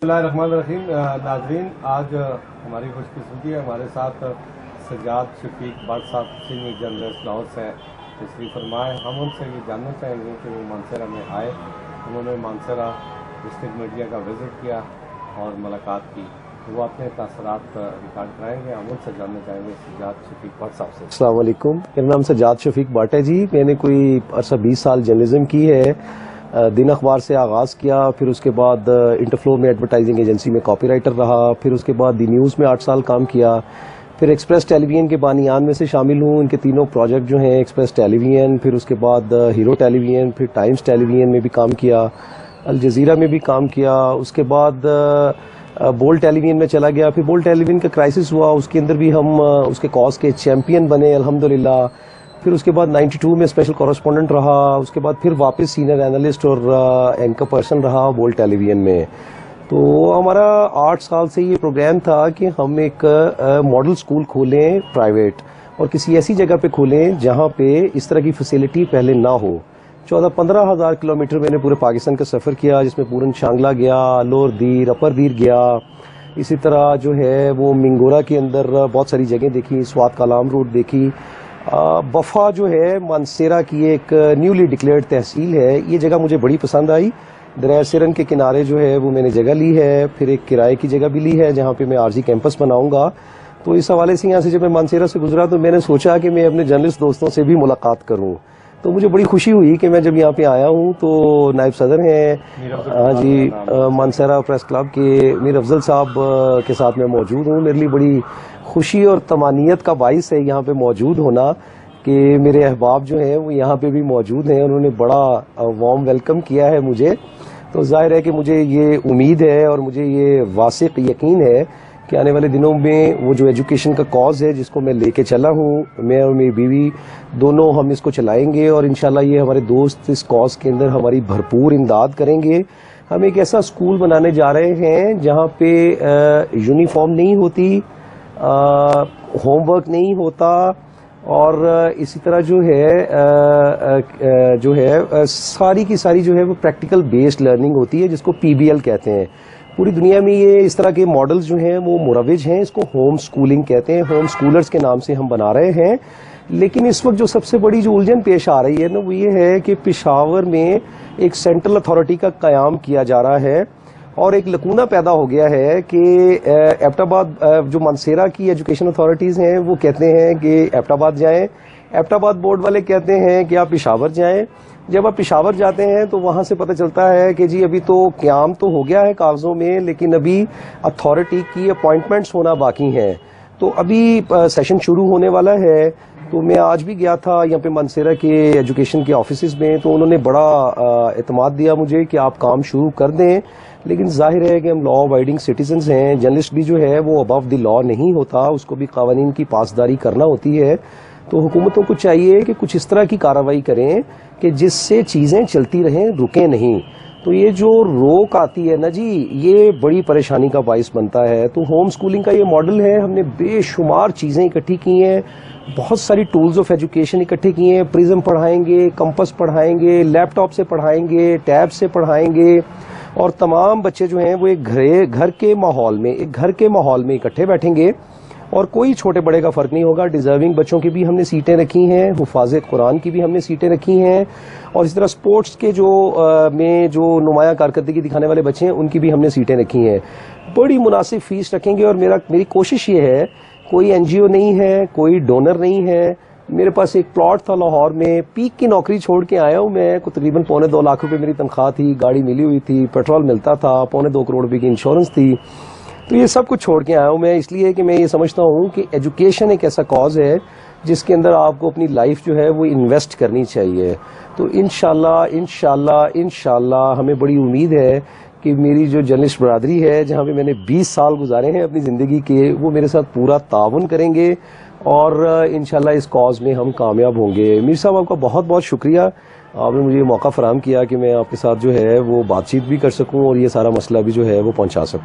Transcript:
बिस्मिल्लाहिर्रहमानिर्रहीम। नाजरीन, आज हमारी खुशकिस्मती है, हमारे साथ सज्जाद शफीक बट साहब सीनियर जर्नलिस्ट लाहौर से तशरीफ़ फरमाए। हम उनसे ये जानना चाहेंगे कि वो मानसरा में आए, उन्होंने मानसरा डिस्ट्रिक्ट मीडिया का विज़िट किया और मुलाकात की, तो वो अपने तासरात रिकॉर्ड कराएंगे। हम उनसे जानना चाहेंगे सज्जाद शफीक बट साहब से। अस्सलाम वालेकुम, मेरा नाम सज्जाद शफीक बट है जी। मैंने कोई अर्सा 20 साल जर्नलिज्म की है। दिन अखबार से आगाज़ किया, फिर उसके बाद इंटरफ्लो में एडवर्टाइजिंग एजेंसी में कॉपी राइटर रहा, फिर उसके बाद दी न्यूज़ में 8 साल काम किया, फिर एक्सप्रेस टेलीविजन के बानियान में से शामिल हूँ। इनके तीनों प्रोजेक्ट जो हैं, एक्सप्रेस टेलीविजन, फिर उसके बाद हीरो टेलीविजन, फिर टाइम्स टेलीविजन में भी काम किया, अल जज़ीरा में भी काम किया। उसके बाद बोल्ड टेलीविजन में चला गया, फिर बोल्ड टेलीविजन का क्राइसिस हुआ, उसके अंदर भी हम उसके कॉज के चैम्पियन बने अल्हम्दुलिल्लाह। फिर उसके बाद 92 में स्पेशल कॉरेस्पॉन्डेंट रहा, उसके बाद फिर वापस सीनियर एनालिस्ट और एंकर पर्सन रहा बोल्ड टेलीविजन में। तो हमारा 8 साल से ये प्रोग्राम था कि हम एक मॉडल स्कूल खोलें प्राइवेट, और किसी ऐसी जगह पे खोलें जहाँ पे इस तरह की फैसिलिटी पहले ना हो। 14-15 हज़ार किलोमीटर मैंने पूरे पाकिस्तान का सफ़र किया, जिसमें पूरन शांगला गया, लोअर दीर, अपर दीर गया, इसी तरह जो है वो मिंगोरा के अंदर बहुत सारी जगह देखी, स्वात कलाम रोड देखी। बफा जो है मानसेरा की एक न्यूली डिक्लेयर्ड तहसील है, ये जगह मुझे बड़ी पसंद आई। दरिया सिरन के किनारे जो है वो मैंने जगह ली है, फिर एक किराए की जगह भी ली है जहाँ पे मैं आरजी कैंपस बनाऊंगा। तो इस हवाले से यहाँ से जब मैं मानसेरा से गुजरा तो मैंने सोचा कि मैं अपने जर्नलिस्ट दोस्तों से भी मुलाकात करूँ। तो मुझे बड़ी खुशी हुई कि मैं जब यहाँ पे आया हूँ तो नायब सदर हैं, हाँ जी, मानसेरा प्रेस क्लब के मीर अफजल साहब के साथ मैं मौजूद हूँ। मेरे लिए बड़ी खुशी और तमानियत का बाइस है यहाँ पे मौजूद होना कि मेरे अहबाब जो हैं वो यहाँ पे भी मौजूद हैं। उन्होंने बड़ा वार्म वेलकम किया है मुझे। तो जाहिर है कि मुझे ये उम्मीद है और मुझे ये वासिक यकीन है कि आने वाले दिनों में वो जो एजुकेशन का कॉज है जिसको मैं लेके चला हूँ, मैं और मेरी बीवी दोनों हम इसको चलाएंगे, और इंशाल्लाह ये हमारे दोस्त इस कॉज के अंदर हमारी भरपूर इमदाद करेंगे। हम एक ऐसा स्कूल बनाने जा रहे हैं जहाँ पे यूनिफॉर्म नहीं होती, होमवर्क नहीं होता, और इसी तरह जो है सारी की सारी जो है वो प्रैक्टिकल बेस्ड लर्निंग होती है, जिसको पीबीएल कहते हैं। पूरी दुनिया में ये इस तरह के मॉडल्स जो हैं वो मुरविज हैं, इसको होम स्कूलिंग कहते हैं, होम स्कूलर्स के नाम से हम बना रहे हैं। लेकिन इस वक्त जो सबसे बड़ी जो उलझन पेश आ रही है ना, वो ये है कि पेशावर में एक सेंट्रल अथॉरिटी का क़याम किया जा रहा है, और एक लकूना पैदा हो गया है कि एबटाबाद जो मानसेरा की एजुकेशन अथॉरिटीज़ हैं वो कहते हैं कि एबटाबाद जाएं, एबटाबाद बोर्ड वाले कहते हैं कि आप पेशावर जाएं। जब आप पेशावर जाते हैं तो वहाँ से पता चलता है कि जी अभी तो क़याम तो हो गया है कागज़ों में, लेकिन अभी अथॉरिटी की अपॉइंटमेंट्स होना बाकी हैं। तो अभी सेशन शुरू होने वाला है। तो मैं आज भी गया था यहाँ पे मानसेरा के एजुकेशन के ऑफिस में, तो उन्होंने बड़ा एतमाद दिया मुझे कि आप काम शुरू कर दें। लेकिन जाहिर है कि हम लॉ अबाइडिंग सिटीजन्स हैं, जर्नलिस्ट भी जो है वो अबव द लॉ नहीं होता, उसको भी कानून की पासदारी करना होती है। तो हुकूमतों को चाहिए कि कुछ इस तरह की कार्रवाई करें कि जिससे चीज़ें चलती रहें, रुकें नहीं। तो ये जो रोक आती है ना जी, ये बड़ी परेशानी का बाइस बनता है। तो होम स्कूलिंग का ये मॉडल है, हमने बेशुमार चीज़ें इकट्ठी की हैं, बहुत सारी टूल्स ऑफ एजुकेशन इकट्ठे किए हैं। प्रिज्म पढ़ाएंगे, कंपस पढ़ाएंगे, लैपटॉप से पढ़ाएंगे, टैब से पढ़ाएंगे, और तमाम बच्चे जो हैं वो एक घर के माहौल में इकट्ठे बैठेंगे, और कोई छोटे बड़े का फ़र्क नहीं होगा। डिज़र्विंग बच्चों की भी हमने सीटें रखी हैं, हुफ़ाज़ कुरान की भी हमने सीटें रखी हैं, और इस तरह स्पोर्ट्स के जो नुमाया कारकर्दगी दिखाने वाले बच्चे हैं उनकी भी हमने सीटें रखी हैं। बड़ी मुनासिब फ़ीस रखेंगे, और मेरी कोशिश ये है, कोई एनजीओ नहीं है, कोई डोनर नहीं है। मेरे पास एक प्लॉट था लाहौर में, पीक की नौकरी छोड़ के आया हूँ मैं, को तकरीबन 2.25 लाख रुपए मेरी तनख्वाह थी, गाड़ी मिली हुई थी, पेट्रोल मिलता था, 2.25 करोड़ रुपए की इंश्योरेंस थी। तो ये सब कुछ छोड़ के आया हूँ मैं, इसलिए कि मैं ये समझता हूँ कि एजुकेशन एक ऐसा कॉज है जिसके अंदर आपको अपनी लाइफ जो है वो इन्वेस्ट करनी चाहिए। तो इंशाल्लाह हमें बड़ी उम्मीद है कि मेरी जो जर्नलिस्ट बरादरी है, जहाँ पे मैंने 20 साल गुजारे हैं अपनी ज़िंदगी के, वो मेरे साथ पूरा ताउन करेंगे, और इंशाल्लाह इस कॉज में हम कामयाब होंगे। मीर साहब, आपका बहुत बहुत शुक्रिया, आपने मुझे ये मौका फराहम किया कि मैं आपके साथ जो है वो बातचीत भी कर सकूं और ये सारा मसला भी जो है वो पहुंचा सकूं।